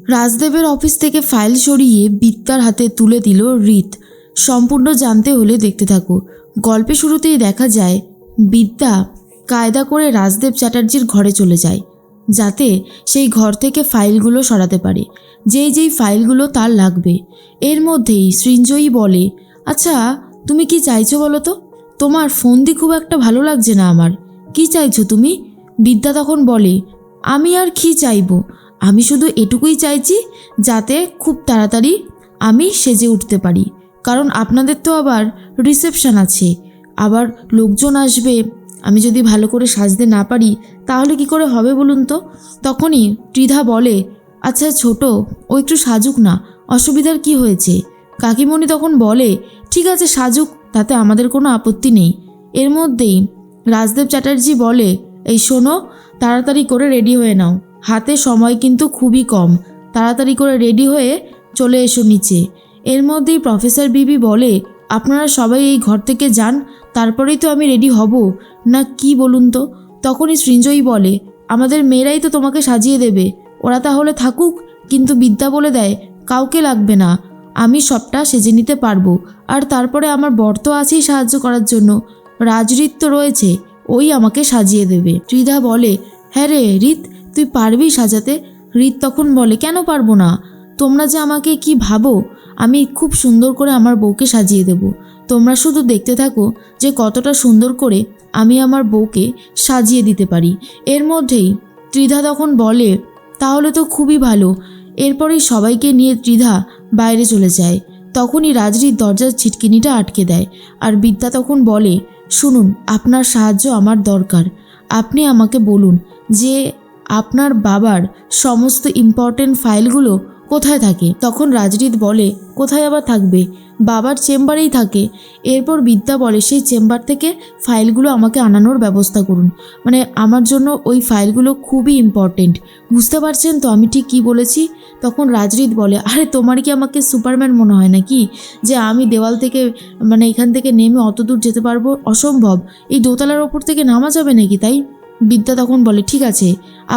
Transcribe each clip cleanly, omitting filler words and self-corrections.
রাজদেবের office থেকে file সরিয়ে বিদ্যার হাতে তুলে দিল রিত। সম্পূর্ণ জানতে হলে দেখতে থাকো। গল্পে শুরুতেই দেখা যায় বিদ্যা কায়দা করে রাজদেব চ্যাটার্জির ঘরে চলে যায়, যাতে সেই ঘর থেকে ফাইলগুলো সরাতে পারে, যেই ফাইলগুলো তার লাগবে। এর মধ্যেই সৃঞ্জয়ী বলে, আচ্ছা তুমি কি চাইছো বলো তো? তোমার ফন্দি খুব একটা ভালো লাগছে না আমার। কি চাইছো তুমি? বিদ্যা তখন বলে, আমি আর কি চাইবো, আমি শুধু এটুকুই চাইছি যাতে খুব তাড়াতাড়ি আমি সেজে উঠতে পারি, কারণ আপনাদের তো আবার রিসেপশন আছে, আবার লোকজন আসবে। আমি যদি ভালো করে সাজতে না পারি তাহলে কি করে হবে বলুন তো? তখনই ত্রিধা বলে, আচ্ছা ছোট, ও একটু সাজুক না, অসুবিধার কি হয়েছে? কাকিমণি তখন বলে, ঠিক আছে সাজুক, তাতে আমাদের কোনো আপত্তি নেই। এর মধ্যেই রাজদেব চ্যাটার্জি বলে, এই শোনো, তাড়াতাড়ি করে রেডি হয়ে নাও, হাতে সময় কিন্তু খুবই কম, তাড়াতাড়ি করে রেডি হয়ে চলে এসো নিচে। এর মধ্যেই প্রফেসর বিবি বলে, আপনারা সবাই এই ঘর থেকে যান, তারপরেই তো আমি রেডি হব না, কি বলুন তো? তখনই সৃঞ্জয়ী বলে, আমাদের মেয়েরাই তো তোমাকে সাজিয়ে দেবে, ওরা তাহলে থাকুক। কিন্তু বিদ্যা বলে দেয়, কাউকে লাগবে না, আমি সবটা সেজে নিতে পারবো, আর তারপরে আমার বর তো আছেই সাহায্য করার জন্য, রাজরিত তো রয়েছে, ওই আমাকে সাজিয়ে দেবে। ত্রিধা বলে, হ্যাঁ রে রিত, তুই পারবি সাজাতে? রিত তখন বলে, কেন পারবো না? তোমরা যে আমাকে কি ভাবো, আমি খুব সুন্দর করে আমার বউকে সাজিয়ে দেব। তোমরা শুধু দেখতে থাকো যে কতটা সুন্দর করে আমি আমার বউকে সাজিয়ে দিতে পারি। এর মধ্যেই ত্রিধা তখন বলে, তাহলে তো খুবই ভালো। এরপরেই সবাইকে নিয়ে ত্রিধা বাইরে চলে যায়। তখনই রাজরিত দরজার ছিটকিনিটা আটকে দেয়, আর বিদ্যা তখন বলে, শুনুন, আপনার সাহায্য আমার দরকার। আপনি আমাকে বলুন যে আপনার বাবার সমস্ত ইম্পর্টেন্ট ফাইলগুলো কোথায় থাকে? তখন রাজরিত বলে, কোথায় আবার থাকবে, বাবার চেম্বারেই থাকে। এরপর বিদ্যা বলে, সেই চেম্বার থেকে ফাইলগুলো আমাকে আনানোর ব্যবস্থা করুন, মানে আমার জন্য ওই ফাইলগুলো খুবই ইম্পর্টেন্ট। বুঝতে পারছেন তো আমি ঠিক কী বলেছি? তখন রাজরিত বলে, আরে তোমার কি আমাকে সুপারম্যান মনে হয় নাকি, যে আমি দেওয়াল থেকে মানে এখান থেকে নেমে অত দূর যেতে পারবো? অসম্ভব, এই দোতলার ওপর থেকে নামা যাবে নাকি? তাই বিদ্যা তখন বলে, ঠিক আছে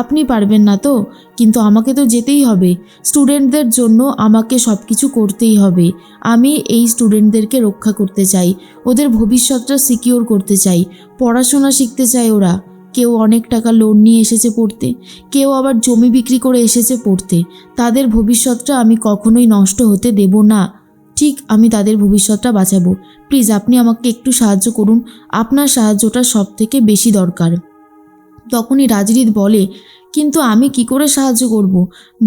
আপনি পারবেন না তো, কিন্তু আমাকে তো যেতেই হবে, স্টুডেন্টদের জন্য আমাকে সব কিছু করতেই হবে। আমি এই স্টুডেন্টদেরকে রক্ষা করতে চাই, ওদের ভবিষ্যৎটা সিকিওর করতে চাই, পড়াশোনা শিখতে চাই ওরা। কেউ অনেক টাকা লোন নিয়ে এসেছে পড়তে, কেউ আবার জমি বিক্রি করে এসেছে পড়তে। তাদের ভবিষ্যৎটা আমি কখনোই নষ্ট হতে দেব না। ঠিক, আমি তাদের ভবিষ্যৎটা বাঁচাবো। প্লিজ আপনি আমাকে একটু সাহায্য করুন, আপনার সাহায্যটা সব থেকে বেশি দরকার। তখনই রাজরিত বলে, কিন্তু আমি কি করে সাহায্য করব?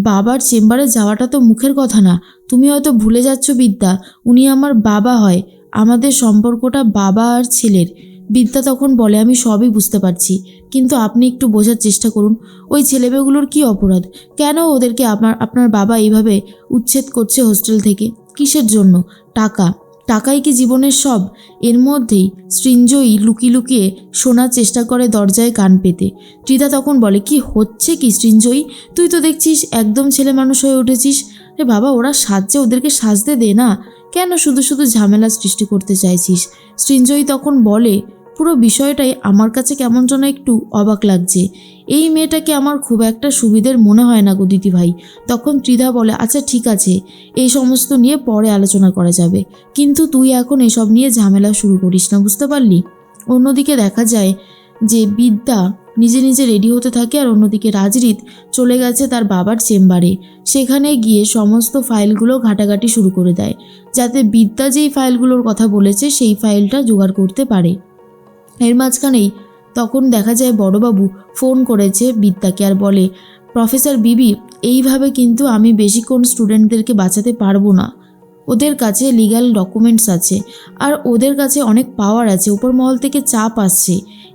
বাবার চেম্বারে যাওয়াটা তো মুখের কথা না, তুমি হয়তো ভুলে যাচ্ছ বিদ্যা, উনি আমার বাবা হয়, আমাদের সম্পর্কটা বাবা আর ছেলের। বিদ্যা তখন বলে, আমি সবই বুঝতে পারছি, কিন্তু আপনি একটু বোঝার চেষ্টা করুন, ওই ছেলেমেয়েগুলোর কি অপরাধ? কেন ওদেরকে আপনার বাবা এইভাবে উচ্ছেদ করছে হোস্টেল থেকে? কিসের জন্য? টাকা, টাকাই কি জীবনের সব? এর মধ্যেই সৃঞ্জয়ী লুকিয়ে লুকিয়ে শোনার চেষ্টা করে দরজায় কান পেতে। ত্রিধা তখন বলে, কি হচ্ছে কি সৃঞ্জয়ী? তুই তো দেখছিস একদম ছেলে মানুষ হয়ে উঠেছিস। রে বাবা, ওরা সাজছে, ওদেরকে সাজতে দে না, কেন শুধু শুধু ঝামেলা সৃষ্টি করতে চাইছিস? সৃঞ্জয়ী তখন বলে, পুরো বিষয়টাই আমার কাছে কেমন যেন একটু অবাক লাগছে, এই মেয়েটাকে আমার খুব একটা সুবিধের মনে হয় না গো দিদি ভাই। তখন ত্রিধা বলে, আচ্ছা ঠিক আছে, এই সমস্ত নিয়ে পরে আলোচনা করা যাবে, কিন্তু তুই এখন এসব নিয়ে ঝামেলা শুরু করিস না, বুঝতে পারলি? অন্যদিকে দেখা যায় যে বিদ্যা নিজে নিজে রেডি হতে থাকে, আর অন্যদিকে রাজরিত চলে গেছে তার বাবার চেম্বারে। সেখানে গিয়ে সমস্ত ফাইলগুলো ঘাটাঘাটি শুরু করে দেয়, যাতে বিদ্যা যেই ফাইলগুলোর কথা বলেছে সেই ফাইলটা জোগাড় করতে পারে। এর মাঝখানেই তখন দেখা যায় বড়বাবু ফোন করেছে বিদ্যাকে, আর বলে, প্রফেসর বিবি, এইভাবে কিন্তু আমি বেশিক্ষণ স্টুডেন্টদেরকে বাঁচাতে পারবো না। ওদের কাছে লিগ্যাল ডকুমেন্টস আছে, আর ওদের কাছে অনেক পাওয়ার আছে, উপর মহল থেকে চাপ আসছে,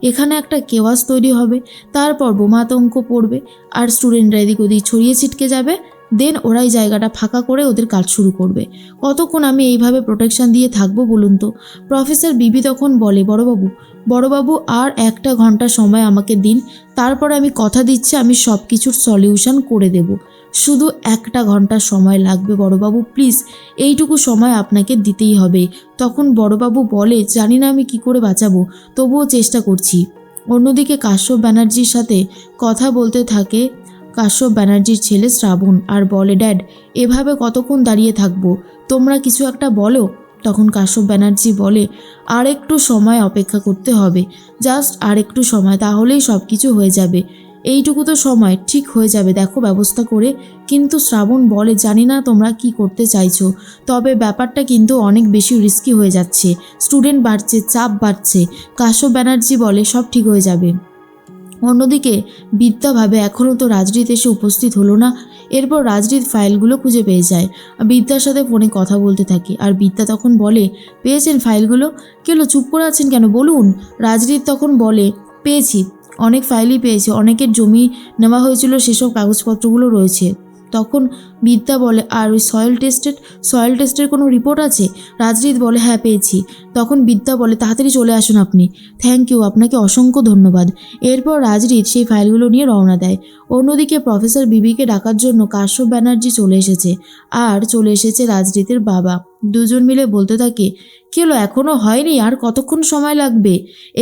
এখানে একটা কেওয়াস তৈরি হবে, তারপর বোমাতঙ্ক পড়বে, আর স্টুডেন্টরা এদিক ওদিক ছড়িয়ে ছিটকে যাবে, দেন ওরাই জায়গাটা ফাঁকা করে ওদের কাজ শুরু করবে। কতক্ষণ আমি এইভাবে প্রোটেকশন দিয়ে থাকবো বলুন তো? প্রফেসর বিবি তখন বলে, বড়বাবু আর 1 ঘন্টা সময় আমাকে দিন, তারপরে আমি কথা দিচ্ছি আমি সব কিছুর সলিউশন করে দেব। শুধু 1 ঘন্টা সময় লাগবে বড়বাবু, প্লিজ এইটুকু সময় আপনাকে দিতেই হবে। তখন বড়বাবু বলে, জানি না আমি কি করে বাঁচাবো, তবুও চেষ্টা করছি। অন্যদিকে কাশ্যপ ব্যানার্জির সাথে কথা বলতে থাকে কাশ্যপ ব্যানার্জির ছেলে শ্রাবণ আর বলে, ড্যাড এভাবে কতক্ষণ দাঁড়িয়ে থাকবো, তোমরা কিছু একটা বলো। তখন কাশ্যপ ব্যানার্জি বলে, আর একটু সময় অপেক্ষা করতে হবে, জাস্ট আর একটু সময়, তাহলেই সব কিছু হয়ে যাবে। এইটুকু তো সময়, ঠিক হয়ে যাবে, দেখো ব্যবস্থা করে। কিন্তু শ্রাবণ বলে, জানি না তোমরা কি করতে চাইছো, তবে ব্যাপারটা কিন্তু অনেক বেশি রিস্কি হয়ে যাচ্ছে, স্টুডেন্ট বাড়ছে, চাপ বাড়ছে। কাশ্যপ ব্যানার্জি বলে, সব ঠিক হয়ে যাবে। অন্যদিকে বিদ্যা ভাবে, এখনও তো রাজরিত এসে উপস্থিত হলো না। এরপর রাজরিত ফাইলগুলো খুঁজে পেয়ে যায়, বিদ্যার সাথে ফোনে কথা বলতে থাকে। আর বিদ্যা তখন বলে, পেয়েছেন ফাইলগুলো? কেন চুপ করে আছেন কেন, বলুন। রাজরিত তখন বলে, পেয়েছি, অনেক ফাইলই পেয়েছি, অনেকের জমি নেওয়া হয়েছিল, সেসব কাগজপত্রগুলো রয়েছে। তখন বিদ্যা বলে, আর ওই সয়েল টেস্টের কোনো রিপোর্ট আছে? রাজরিত বলে, হ্যাঁ পেয়েছি। তখন বিদ্যা বলে, তাড়াতাড়ি চলে আসুন আপনি। থ্যাংক ইউ, আপনাকে অসংখ্য ধন্যবাদ। এরপর রাজরিত সেই ফাইলগুলো নিয়ে রওনা দেয়। অন্যদিকে প্রফেসর বিবিকে ডাকার জন্য কাশ্যপ ব্যানার্জি চলে এসেছে, আর চলে এসেছে রাজরিতের বাবা। দুজন মিলে বলতে থাকে, কি হলো, এখনও হয়নি? আর কতক্ষণ সময় লাগবে?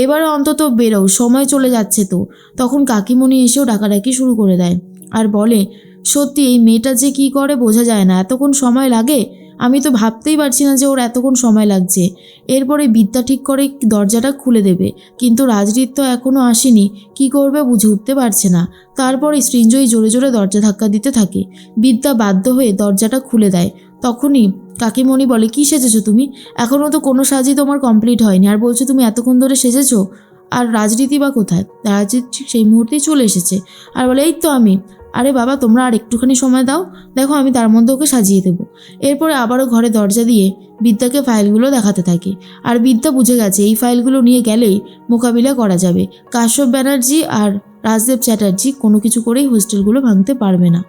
এবারে অন্তত বেরো, সময় চলে যাচ্ছে তো। তখন কাকিমণি এসেও ডাকাডাকি শুরু করে দেয় আর বলে, সত্যি এই মেয়েটা যে কি করে বোঝা যায় না, এতক্ষণ সময় লাগে? আমি তো ভাবতেই পারছি না যে ওর এতক্ষণ সময় লাগছে। এরপরে বিদ্যা ঠিক করে দরজাটা খুলে দেবে, কিন্তু রাজরিত তো এখনও আসেনি, কি করবে বুঝে উঠতে পারছে না। তারপরে সৃঞ্জয় জোরে জোরে দরজা ধাক্কা দিতে থাকে। বিদ্যা বাধ্য হয়ে দরজাটা খুলে দেয়। তখনই কাকিমণি বলে, কি সেজেছো তুমি? এখনও তো কোনো সাজই তোমার কমপ্লিট হয়নি, আর বলছো তুমি এতক্ষণ ধরে সেজেছো? আর রাজরীতি বা কোথায়? রাজরীত ঠিক সেই মুহূর্তেই চলে এসেছে আর বলে, এই তো আমি। আরে বাবা, তোমরা আর একটুখানি সময় দাও, দেখো আমি তার মধ্যে ওকে সাজিয়ে দেবো। এরপরে আবারও ঘরে দরজা দিয়ে বিদ্যাকে ফাইলগুলো দেখাতে থাকে। আর বিদ্যা বুঝে গেছে এই ফাইলগুলো নিয়ে গেলেই মোকাবিলা করা যাবে। কাশ্যপ ব্যানার্জি আর রাজদেব চ্যাটার্জি কোনো কিছু করেই হোস্টেলগুলো ভাঙতে পারবে না।